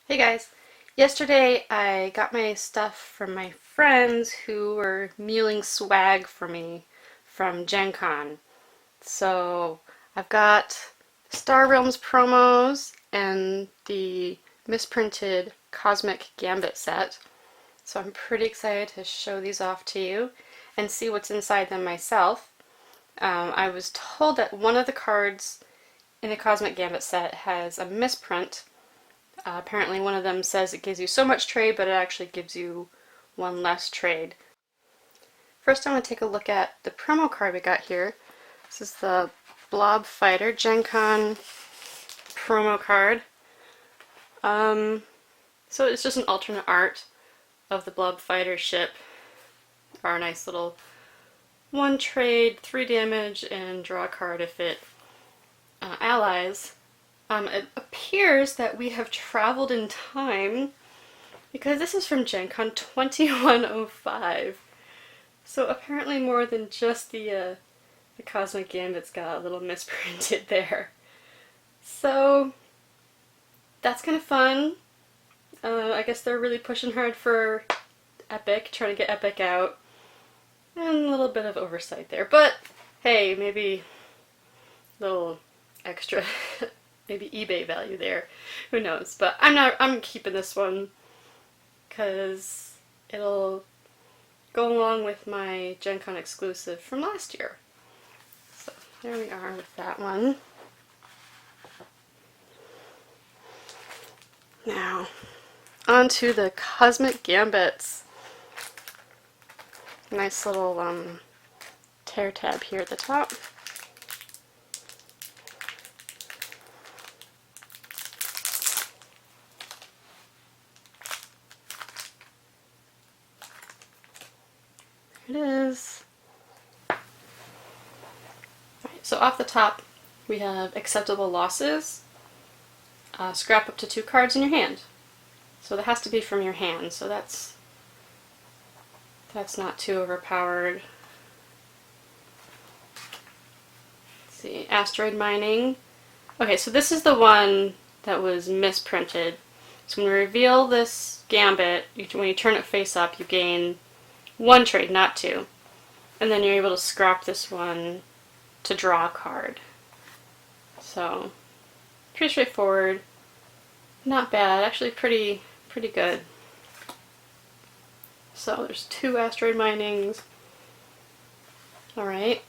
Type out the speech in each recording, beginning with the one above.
Hey guys! Yesterday I got my stuff from my friends who were mulling swag for me from Gen Con. So I've got Star Realms promos and the misprinted Cosmic Gambit set. So I'm pretty excited to show these off to you and see what's inside them myself. I was told that one of the cards in the Cosmic Gambit set has a misprint. Apparently one of them says it gives you so much trade, but it actually gives you one less trade. First I want to take a look at the promo card we got here. This is the Blob Fighter Gen Con promo card. So it's just an alternate art of the Blob Fighter ship. Our nice little 1 trade, 3 damage, and draw a card if it allies. It appears that we have traveled in time because this is from Gen Con 2105. So apparently more than just the Cosmic Gambits got a little misprinted there. So that's kind of fun. I guess they're really pushing hard for Epic, trying to get Epic out. And a little bit of oversight there. But hey, maybe a little extra maybe eBay value there. Who knows? But I'm keeping this one because it'll go along with my Gen Con exclusive from last year. So there we are with that one. Now, on to the Cosmic Gambits. Nice little tear tab here at the top. It is. Alright, so off the top we have acceptable losses. Scrap up to 2 cards in your hand. So that has to be from your hand, so that's not too overpowered. Let's see, asteroid mining. Okay, so this is the one that was misprinted. So when we reveal this Gambit, when you turn it face up, you gain 1 trade, not 2. And then you're able to scrap this one to draw a card. So, pretty straightforward. Not bad, actually pretty good. So there's 2 asteroid minings. Alright.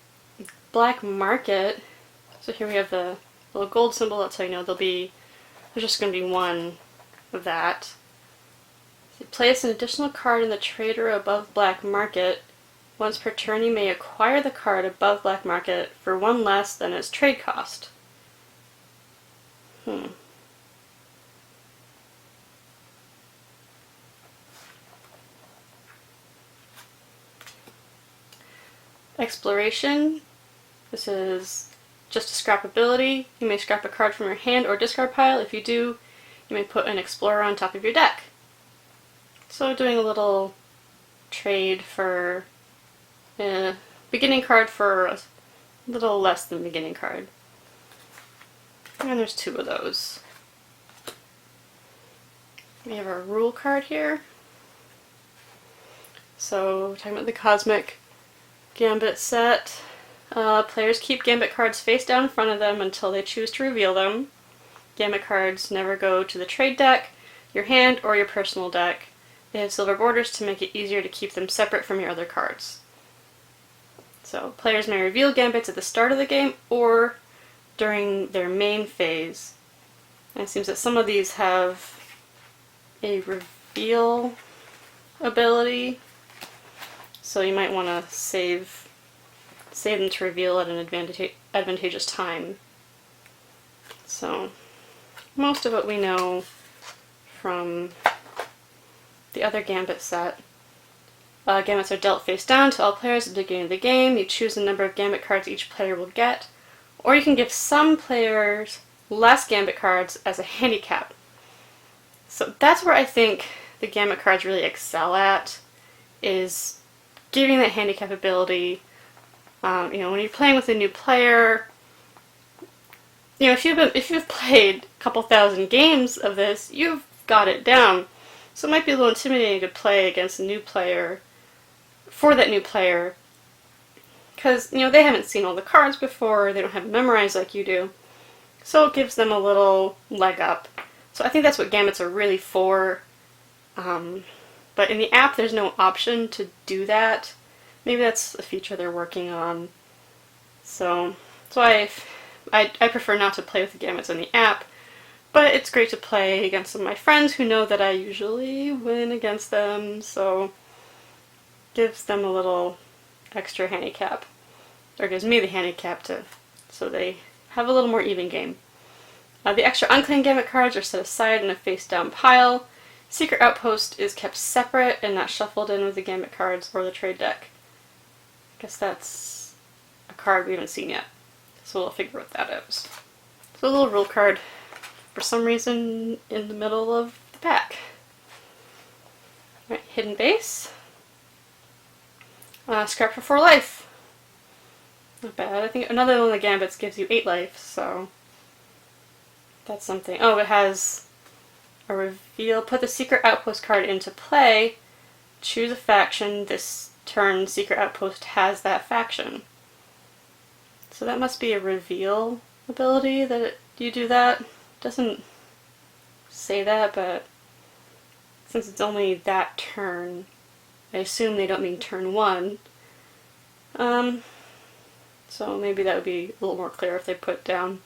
Black market. So here we have the little gold symbol, that's how you know there's just going to be 1 of that. Place an additional card in the trade row above black market. Once per turn you may acquire the card above black market for 1 less than its trade cost. Exploration. This is just a scrap ability. You may scrap a card from your hand or discard pile. If you do, you may put an explorer on top of your deck. So doing a little trade for a beginning card for a little less than beginning card. And there's 2 of those. We have our rule card here. So talking about the Cosmic Gambit set. Players keep Gambit cards face down in front of them until they choose to reveal them. Gambit cards never go to the trade deck, your hand, or your personal deck. They have silver borders to make it easier to keep them separate from your other cards. So players may reveal Gambits at the start of the game or during their main phase. And it seems that some of these have a reveal ability, so you might want to save them to reveal at an advantageous time. So most of what we know from the other Gambit set. Gambits are dealt face down to all players at the beginning of the game. You choose the number of Gambit cards each player will get, or you can give some players less Gambit cards as a handicap. So that's where I think the Gambit cards really excel at, is giving that handicap ability. When you're playing with a new player, if you've played a couple thousand games of this, you've got it down. So it might be a little intimidating to play against a new player, for that new player, because, you know, they haven't seen all the cards before, they don't have it memorized like you do. So it gives them a little leg up. So I think that's what Gambits are really for. But in the app, there's no option to do that. Maybe that's a feature they're working on. So I prefer not to play with the Gambits in the app, but it's great to play against some of my friends who know that I usually win against them, so gives them a little extra handicap, or gives me the handicap so they have a little more even game. The extra unclaimed Gambit cards are set aside in a face-down pile. Secret Outpost is kept separate and not shuffled in with the Gambit cards or the trade deck. I guess that's a card we haven't seen yet, so we'll figure what that is. So a little rule card, for some reason, in the middle of the pack. Right, Hidden Base. Scrap for 4 life. Not bad. I think another one of the Gambits gives you 8 life, so that's something. Oh, it has a reveal. Put the Secret Outpost card into play. Choose a faction. This turn, Secret Outpost has that faction. So that must be a reveal ability that you do that. Doesn't say that, but since it's only that turn, I assume they don't mean turn 1. So maybe that would be a little more clear if they put down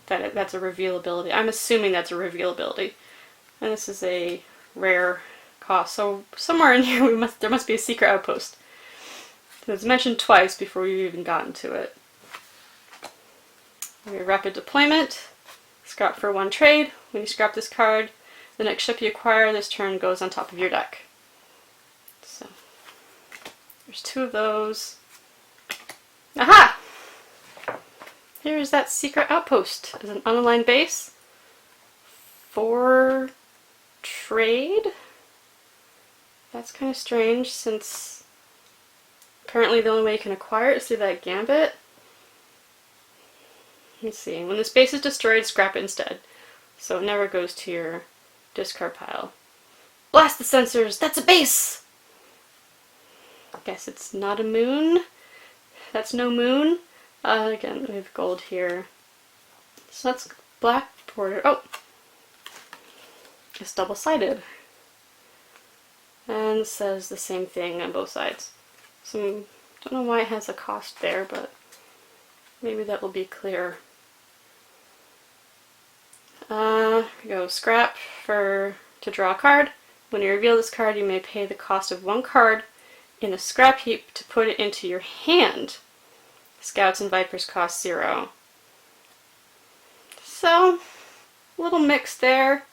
that that's a reveal ability. I'm assuming that's a reveal ability. And this is a rare cost. So somewhere in here there must be a Secret Outpost. It's mentioned twice before we've even gotten to it. Rapid Deployment. Scrap for 1 trade. When you scrap this card, the next ship you acquire this turn goes on top of your deck. So there's 2 of those. Aha! Here's that Secret Outpost as an unaligned base for trade. That's kind of strange, since apparently the only way you can acquire it is through that Gambit. Let's see. When this base is destroyed, scrap it instead. So it never goes to your discard pile. Blast the sensors! That's a base! I guess it's not a moon. That's no moon. Again, we have gold here. So that's black border. Oh! It's double-sided. And it says the same thing on both sides. So, don't know why it has a cost there, but maybe that will be clear. Here we go. Scrap to draw a card. When you reveal this card, you may pay the cost of 1 card in a scrap heap to put it into your hand. Scouts and Vipers cost 0. So, a little mix there.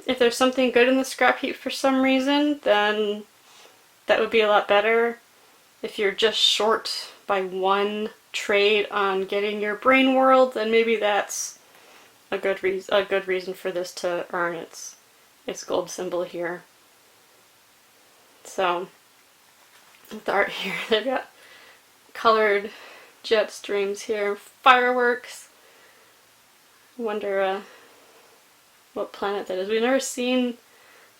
If there's something good in the scrap heap for some reason, then that would be a lot better. If you're just short by 1 trade on getting your brain world, then maybe that's a good reason for this to earn its gold symbol here. So, with the art here, they've got colored jet streams here, fireworks. I wonder what planet that is. We've never seen,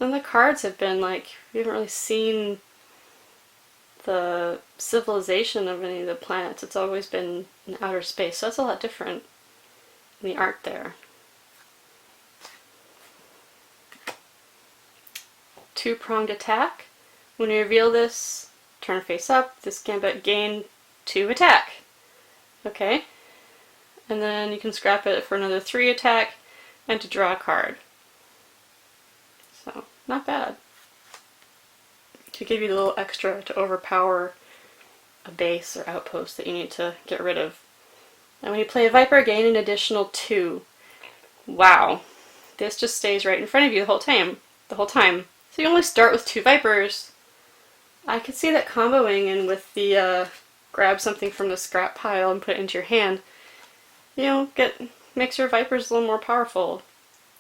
none of the cards have been like, we haven't really seen the civilization of any of the planets. It's always been in outer space, so that's a lot different in the art there. 2-pronged attack. When you reveal this, turn face up, this Gambit gain 2 attack. Okay. And then you can scrap it for another 3 attack and to draw a card. So, not bad. To give you a little extra to overpower a base or outpost that you need to get rid of. And when you play a Viper, gain an additional 2. Wow. This just stays right in front of you the whole time. So you only start with 2 Vipers. I could see that comboing in with the grab something from the scrap pile and put it into your hand. You know, makes your Vipers a little more powerful,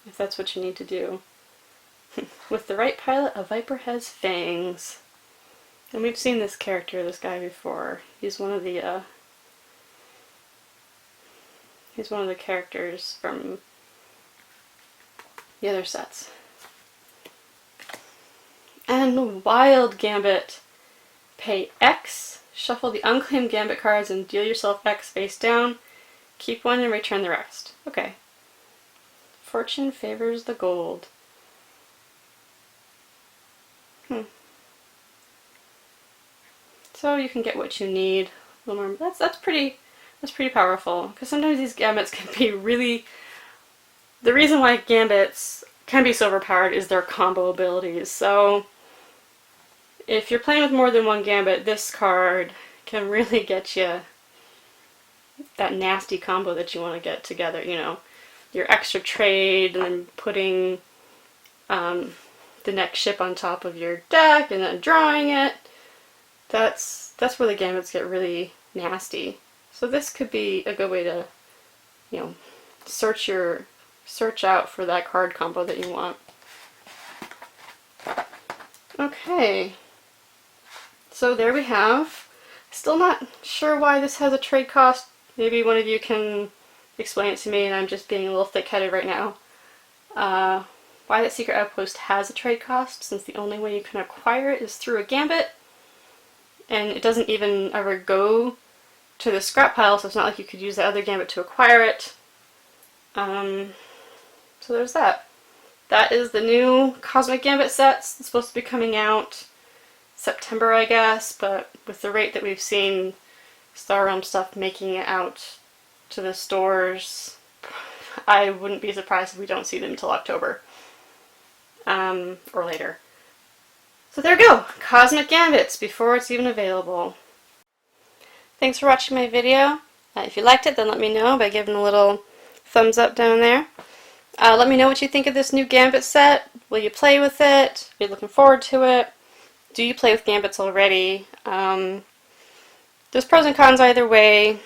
if that's what you need to do. With the right pilot, a Viper has fangs. And we've seen this guy before. He's one of the characters from the other sets. And Wild Gambit. Pay X, shuffle the unclaimed Gambit cards and deal yourself X face down. Keep one and return the rest. Okay. Fortune favors the gold. So you can get what you need. A little more. That's pretty powerful. Because sometimes these Gambits can be really. The reason why Gambits can be so overpowered is their combo abilities. So if you're playing with more than one Gambit, this card can really get you that nasty combo that you want to get together. You know, your extra trade and then putting the next ship on top of your deck and then drawing it. That's where the Gambits get really nasty. So this could be a good way to, you know, search out for that card combo that you want. Okay. So there we have. Still not sure why this has a trade cost. Maybe one of you can explain it to me and I'm just being a little thick-headed right now. Why that secret outpost has a trade cost, since the only way you can acquire it is through a Gambit. And it doesn't even ever go to the scrap pile, so it's not like you could use the other Gambit to acquire it. So there's that. That is the new Cosmic Gambit sets. It's supposed to be coming out September, I guess, but with the rate that we've seen Star Realm stuff making it out to the stores, I wouldn't be surprised if we don't see them until October. Or later. So there we go! Cosmic Gambits before it's even available. Thanks for watching my video. If you liked it, then let me know by giving a little thumbs up down there. Let me know what you think of this new Gambit set. Will you play with it? Are you looking forward to it? Do you play with Gambits already? There's pros and cons either way.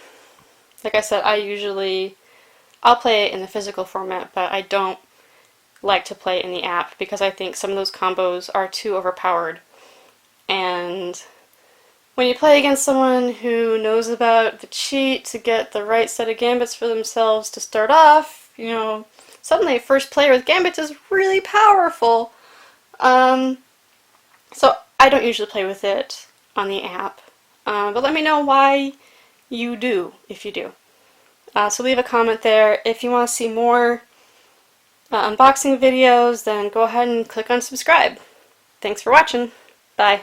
Like I said, I'll play it in the physical format, but I don't like to play it in the app because I think some of those combos are too overpowered. And when you play against someone who knows about the cheat to get the right set of Gambits for themselves to start off, you know, suddenly first player with Gambits is really powerful. So I don't usually play with it on the app. But let me know why you do, if you do. So leave a comment there. If you want to see more unboxing videos, then go ahead and click on subscribe. Thanks for watching. Bye.